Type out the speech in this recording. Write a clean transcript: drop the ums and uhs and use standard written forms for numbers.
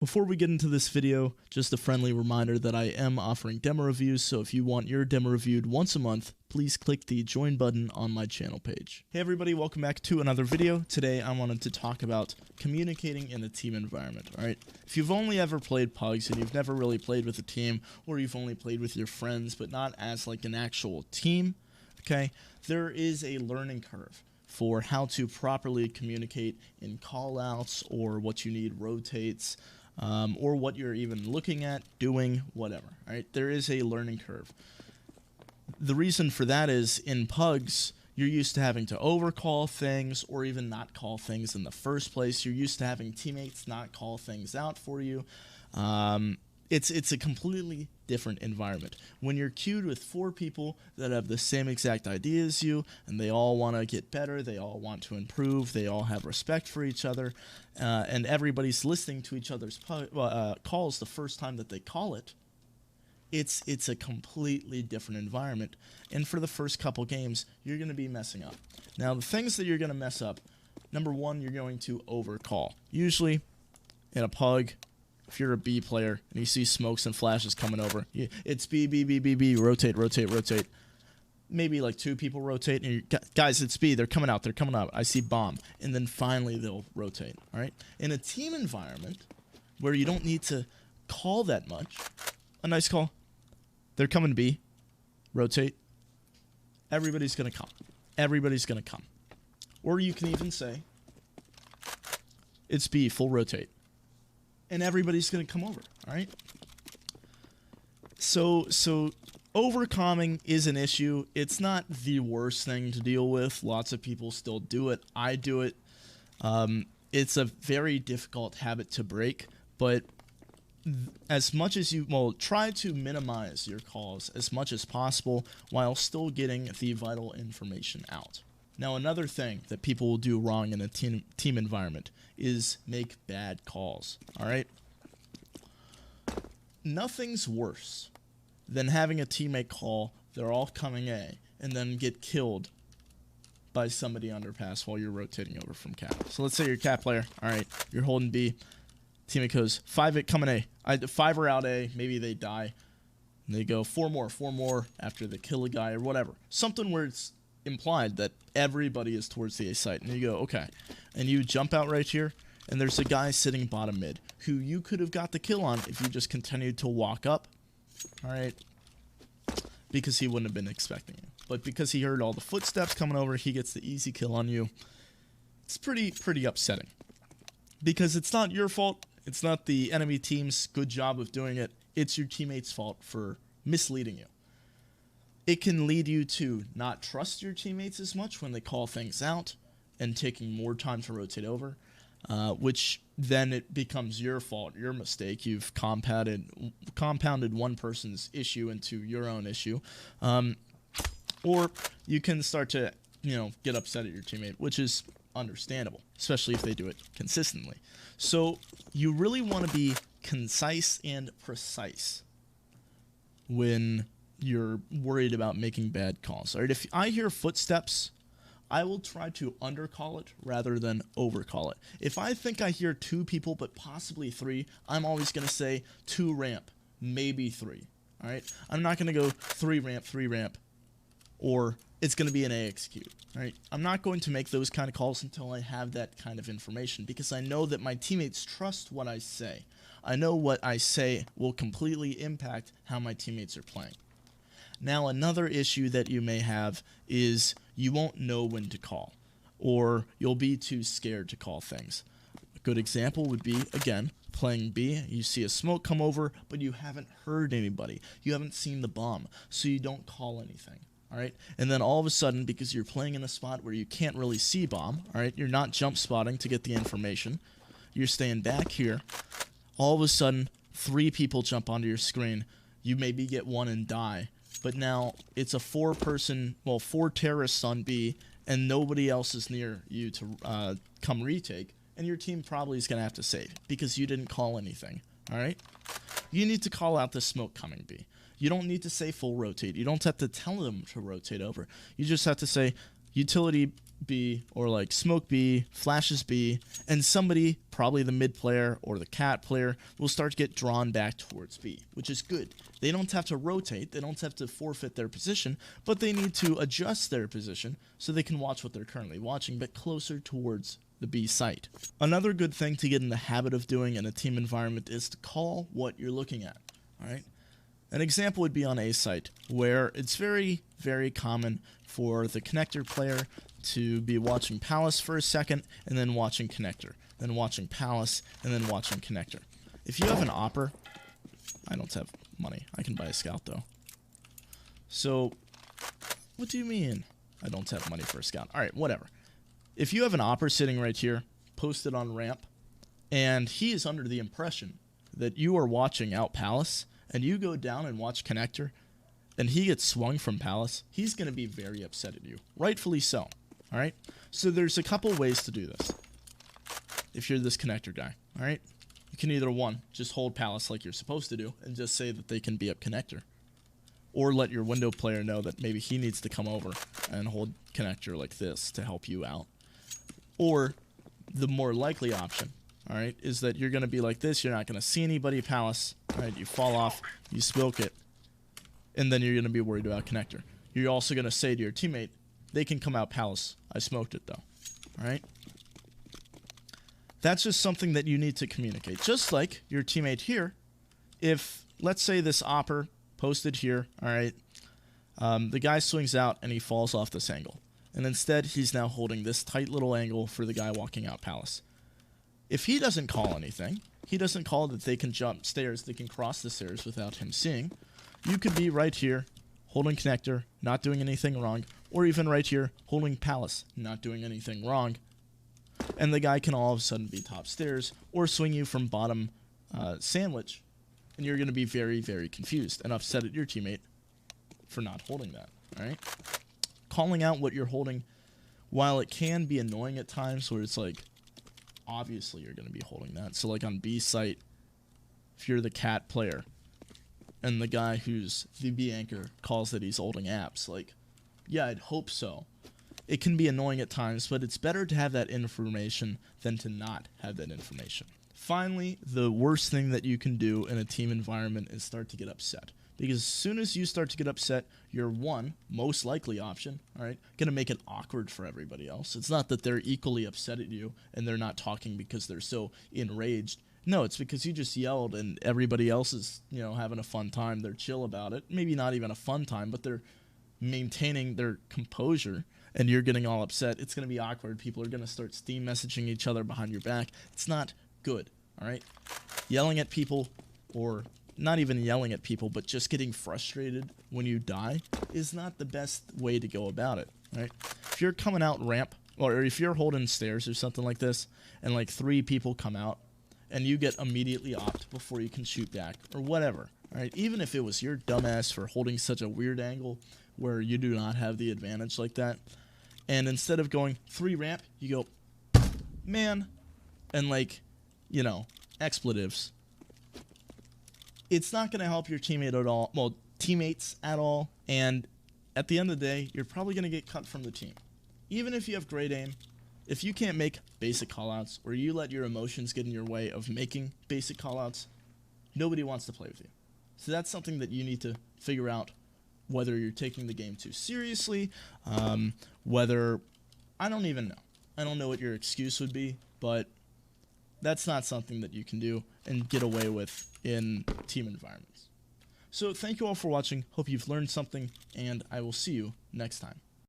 Before we get into this video, just a friendly reminder that I am offering demo reviews, so if you want your demo reviewed once a month, please click the join button on my channel page. Hey everybody, welcome back to another video. Today I wanted to talk about communicating in a team environment, alright? If you've only ever played PUGs and you've never really played with a team, or you've only played with your friends but not as like an actual team, okay, there is a learning curve for how to properly communicate in callouts or what you need rotates, or what you're even looking at, doing, whatever, right? There is a learning curve. The reason for that is in PUGs, you're used to having to overcall things or even not call things in the first place. You're used to having teammates not call things out for you. It's a completely different environment. When you're queued with 4 people that have the same exact idea as you, and they all want to get better, they all want to improve, they all have respect for each other, and everybody's listening to each other's calls the first time that they call it, it's a completely different environment. And for the first couple games, you're going to be messing up. Now, the things that you're going to mess up, number one, you're going to overcall. Usually, in a PUG, if you're a B player and you see smokes and flashes coming over, it's B, B, B, B, B, rotate, rotate, rotate. Maybe like 2 people rotate, and guys, it's B, they're coming out, they're coming out. I see bomb. And then finally they'll rotate, all right? In a team environment where you don't need to call that much, a nice call, they're coming B, rotate, everybody's going to come. Everybody's going to come. Or you can even say, it's B, full rotate. And everybody's going to come over, all right? So overcalling is an issue. It's not the worst thing to deal with. Lots of people still do it. I do it. It's a very difficult habit to break, but as much as you, try to minimize your calls as much as possible while still getting the vital information out. Now, another thing that people will do wrong in a team environment is make bad calls, all right? Nothing's worse than having a teammate call, they're all coming A, and then get killed by somebody underpass while you're rotating over from cap. So let's say you're a cap player, all right, you're holding B, teammate goes, 5 it coming A, 5 are out A, maybe they die, and they go 4 more after they kill a guy or whatever. Something where it's implied that everybody is towards the A site, and you go, okay, and you jump out right here, and there's a guy sitting bottom mid who you could have got the kill on if you just continued to walk up, all right, because he wouldn't have been expecting you, but because he heard all the footsteps coming over, he gets the easy kill on you. It's pretty upsetting, because it's not your fault, it's not the enemy team's good job of doing it, it's your teammate's fault for misleading you. It can lead you to not trust your teammates as much when they call things out and taking more time to rotate over, which then it becomes your fault, your mistake. You've compounded one person's issue into your own issue. Or you can start to, get upset at your teammate, which is understandable, especially if they do it consistently. So you really want to be concise and precise when you're worried about making bad calls. All right, if I hear footsteps, I will try to undercall it rather than overcall it. If I think I hear 2 people, but possibly 3, I'm always going to say 2 ramp, maybe 3. All right, I'm not going to go 3 ramp, or it's going to be an A execute. All right, I'm not going to make those kind of calls until I have that kind of information, because I know that my teammates trust what I say. I know what I say will completely impact how my teammates are playing. Now, another issue that you may have is you won't know when to call, or you'll be too scared to call things. A good example would be, again, playing B. You see a smoke come over, but you haven't heard anybody. You haven't seen the bomb, so you don't call anything. All right, and then all of a sudden, because you're playing in a spot where you can't really see bomb, all right, you're not jump spotting to get the information. You're staying back here. All of a sudden, 3 people jump onto your screen. You maybe get 1 and die. But now it's a 4 terrorists on B, and nobody else is near you to come retake, and your team probably is going to have to save because you didn't call anything, all right? You need to call out the smoke coming B. You don't need to say full rotate. You don't have to tell them to rotate over. You just have to say, utility B or like smoke B, flashes B, and somebody, probably the mid player or the cat player, will start to get drawn back towards B, which is good. They don't have to rotate, they don't have to forfeit their position, but they need to adjust their position so they can watch what they're currently watching, but closer towards the B site. Another good thing to get in the habit of doing in a team environment is to call what you're looking at. All right. An example would be on A site, where it's very, very common for the connector player to be watching Palace for a second, and then watching connector, then watching Palace, and then watching connector. If you have an opper, I don't have money. I can buy a scout, though. So, what do you mean I don't have money for a scout? All right, whatever. If you have an opper sitting right here, posted on ramp, and he is under the impression that you are watching out Palace, and you go down and watch connector, and he gets swung from Palace, he's going to be very upset at you. Rightfully so. All right? So there's a couple ways to do this. If you're this connector guy, all right? You can either, one, just hold Palace like you're supposed to do, and just say that they can be up connector. Or let your window player know that maybe he needs to come over and hold connector like this to help you out. Or the more likely option, all right, is that you're going to be like this. You're not going to see anybody Palace. All right, you fall off, you smoke it, and then you're going to be worried about connector. You're also going to say to your teammate, they can come out Palace. I smoked it, though. All right? That's just something that you need to communicate. Just like your teammate here, if, let's say this opper posted here, all right, the guy swings out and he falls off this angle. And instead, he's now holding this tight little angle for the guy walking out Palace. If he doesn't call anything, he doesn't call that they can jump stairs, they can cross the stairs without him seeing, you could be right here, holding connector, not doing anything wrong, or even right here, holding Palace, not doing anything wrong, and the guy can all of a sudden be top stairs, or swing you from bottom sandwich, and you're going to be very, very confused and upset at your teammate for not holding that, all right? Calling out what you're holding, while it can be annoying at times where it's like, obviously you're going to be holding that. So like on B site, if you're the cat player, and the guy who's the B anchor calls that he's holding apps, like, yeah, I'd hope so. It can be annoying at times, but it's better to have that information than to not have that information. Finally, the worst thing that you can do in a team environment is start to get upset. Because as soon as you start to get upset, your one most likely option, all right, going to make it awkward for everybody else. It's not that they're equally upset at you and they're not talking because they're so enraged. No, it's because you just yelled and everybody else is, you know, having a fun time. They're chill about it. Maybe not even a fun time, but they're maintaining their composure, and you're getting all upset. It's going to be awkward. People are going to start Steam messaging each other behind your back. It's not good, all right? Yelling at people, or not even yelling at people, but just getting frustrated when you die is not the best way to go about it, right? If you're coming out ramp, or if you're holding stairs or something like this, and like 3 people come out, and you get immediately opt before you can shoot back, or whatever, all right? Even if it was your dumbass for holding such a weird angle where you do not have the advantage like that, and instead of going 3 ramp, you go, man, and like, you know, expletives. It's not going to help your teammate at all, well, teammates at all, and at the end of the day, you're probably going to get cut from the team. Even if you have great aim, if you can't make basic callouts, or you let your emotions get in your way of making basic callouts, nobody wants to play with you. So that's something that you need to figure out, whether you're taking the game too seriously, whether, I don't even know. I don't know what your excuse would be, but that's not something that you can do and get away with in team environments. So thank you all for watching. Hope you've learned something, and I will see you next time.